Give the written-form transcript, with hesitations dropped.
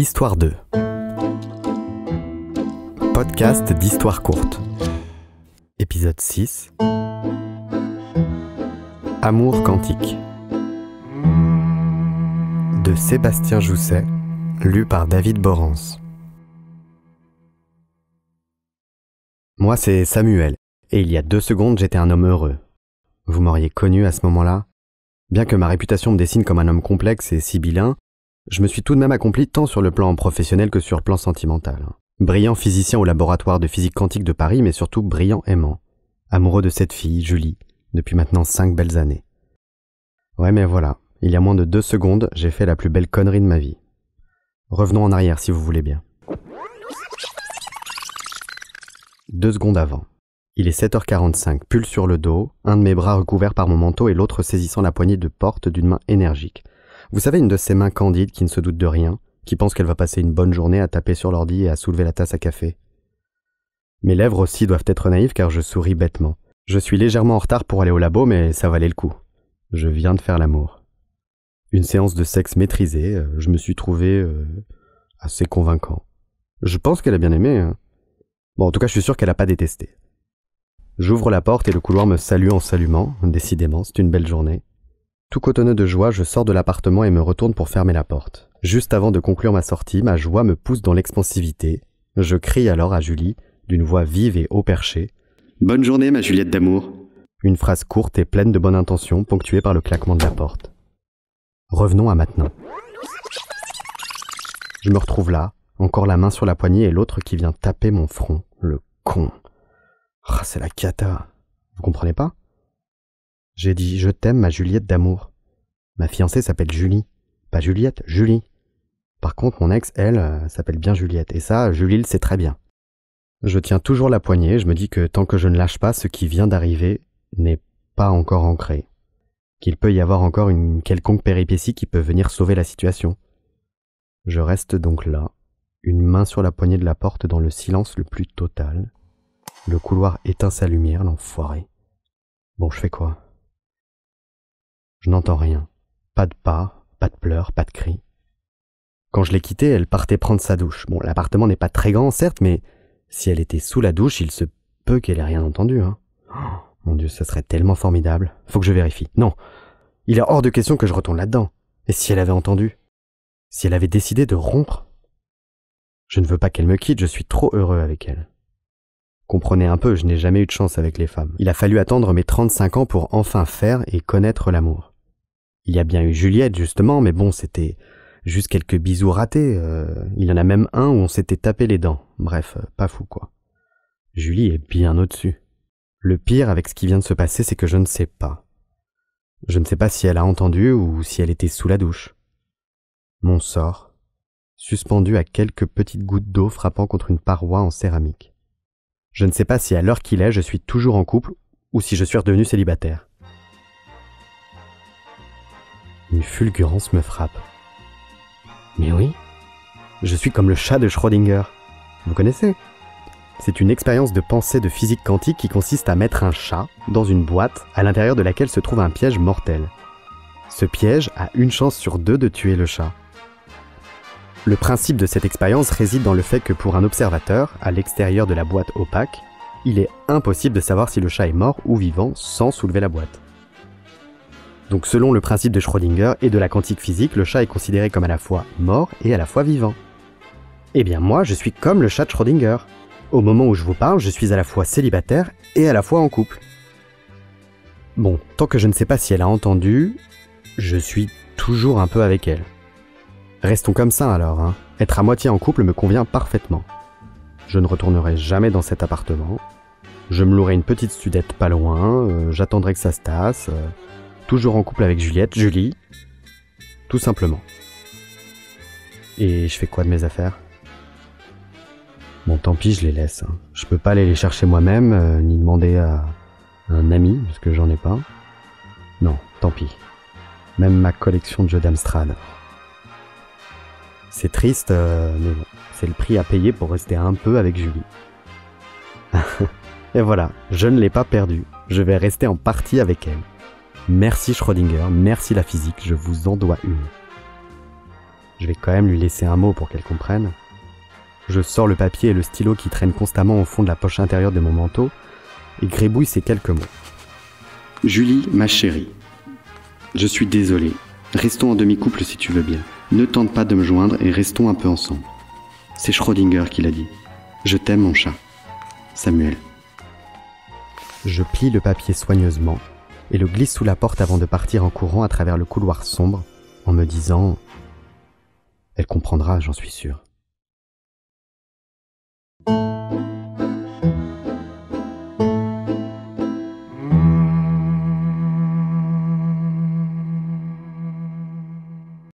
L'histoire d'eux. Podcast d'histoire courte. Épisode 6. Amour quantique. De Sébastien Jousset, lu par David Borrance. Moi, c'est Samuel, et il y a 2 secondes, j'étais un homme heureux. Vous m'auriez connu à ce moment-là. Bien que ma réputation me dessine comme un homme complexe et sibyllin, je me suis tout de même accompli tant sur le plan professionnel que sur le plan sentimental. Brillant physicien au laboratoire de physique quantique de Paris, mais surtout brillant aimant. Amoureux de cette fille, Julie, depuis maintenant 5 belles années. Ouais, mais voilà, il y a moins de 2 secondes, j'ai fait la plus belle connerie de ma vie. Revenons en arrière si vous voulez bien. 2 secondes avant. Il est 7h45, pull sur le dos, un de mes bras recouvert par mon manteau et l'autre saisissant la poignée de porte d'une main énergique. Vous savez, une de ces mains candides qui ne se doute de rien, qui pense qu'elle va passer une bonne journée à taper sur l'ordi et à soulever la tasse à café. Mes lèvres aussi doivent être naïves car je souris bêtement. Je suis légèrement en retard pour aller au labo, mais ça valait le coup. Je viens de faire l'amour. Une séance de sexe maîtrisée, je me suis trouvé assez convaincant. Je pense qu'elle a bien aimé. Bon, en tout cas, je suis sûr qu'elle n'a pas détesté. J'ouvre la porte et le couloir me salue en s'allumant. Décidément, c'est une belle journée. Tout cotonneux de joie, je sors de l'appartement et me retourne pour fermer la porte. Juste avant de conclure ma sortie, ma joie me pousse dans l'expansivité. Je crie alors à Julie, d'une voix vive et haut perché. « Bonne journée, ma Juliette d'amour !» Une phrase courte et pleine de bonne intention, ponctuée par le claquement de la porte. Revenons à maintenant. Je me retrouve là, encore la main sur la poignée et l'autre qui vient taper mon front. Le con. Oh, c'est la cata. Vous comprenez pas? J'ai dit « Je t'aime, ma Juliette d'amour ». Ma fiancée s'appelle Julie. Pas Juliette, Julie. Par contre, mon ex, elle, s'appelle bien Juliette. Et ça, Julie le sait très bien. Je tiens toujours la poignée, je me dis que tant que je ne lâche pas, ce qui vient d'arriver n'est pas encore ancré. Qu'il peut y avoir encore une quelconque péripétie qui peut venir sauver la situation. Je reste donc là, une main sur la poignée de la porte dans le silence le plus total. Le couloir éteint sa lumière, l'enfoiré. Bon, je fais quoi? Je n'entends rien. Pas de pas, pas de pleurs, pas de cris. Quand je l'ai quittée, elle partait prendre sa douche. Bon, l'appartement n'est pas très grand, certes, mais si elle était sous la douche, il se peut qu'elle ait rien entendu, hein. Oh, mon Dieu, ça serait tellement formidable. Faut que je vérifie. Non, il est hors de question que je retourne là-dedans. Et si elle avait entendu? Si elle avait décidé de rompre? Je ne veux pas qu'elle me quitte, je suis trop heureux avec elle. Comprenez un peu, je n'ai jamais eu de chance avec les femmes. Il a fallu attendre mes 35 ans pour enfin faire et connaître l'amour. Il y a bien eu Juliette, justement, mais bon, c'était juste quelques bisous ratés. Il y en a même un où on s'était tapé les dents. Bref, pas fou, quoi. Julie est bien au-dessus. Le pire avec ce qui vient de se passer, c'est que je ne sais pas. Je ne sais pas si elle a entendu ou si elle était sous la douche. Mon sort, suspendu à quelques petites gouttes d'eau frappant contre une paroi en céramique. Je ne sais pas si à l'heure qu'il est, je suis toujours en couple ou si je suis redevenu célibataire. Une fulgurance me frappe. Mais oui, je suis comme le chat de Schrödinger. Vous connaissez? C'est une expérience de pensée de physique quantique qui consiste à mettre un chat dans une boîte à l'intérieur de laquelle se trouve un piège mortel. Ce piège a 1 chance sur 2 de tuer le chat. Le principe de cette expérience réside dans le fait que pour un observateur, à l'extérieur de la boîte opaque, il est impossible de savoir si le chat est mort ou vivant sans soulever la boîte. Donc selon le principe de Schrödinger et de la quantique physique, le chat est considéré comme à la fois mort et à la fois vivant. Eh bien moi, je suis comme le chat de Schrödinger. Au moment où je vous parle, je suis à la fois célibataire et à la fois en couple. Bon, tant que je ne sais pas si elle a entendu, je suis toujours un peu avec elle. Restons comme ça alors, hein. Être à moitié en couple me convient parfaitement. Je ne retournerai jamais dans cet appartement. Je me louerai une petite studette pas loin, j'attendrai que ça se tasse, toujours en couple avec Juliette, Julie, tout simplement. Et je fais quoi de mes affaires? Bon, tant pis, je les laisse. Hein. Je peux pas aller les chercher moi-même, ni demander à un ami, parce que j'en ai pas. Non, tant pis. Même ma collection de jeux d'Amstrad. C'est triste, mais bon, c'est le prix à payer pour rester un peu avec Julie. Et voilà, je ne l'ai pas perdue. Je vais rester en partie avec elle. Merci Schrödinger, merci la physique, je vous en dois une. Je vais quand même lui laisser un mot pour qu'elle comprenne. Je sors le papier et le stylo qui traînent constamment au fond de la poche intérieure de mon manteau et gribouille ces quelques mots. Julie, ma chérie, je suis désolé. Restons en demi-couple si tu veux bien. Ne tente pas de me joindre et restons un peu ensemble. C'est Schrödinger qui l'a dit. Je t'aime mon chat. Samuel. Je plie le papier soigneusement et le glisse sous la porte avant de partir en courant à travers le couloir sombre en me disant « Elle comprendra, j'en suis sûr. »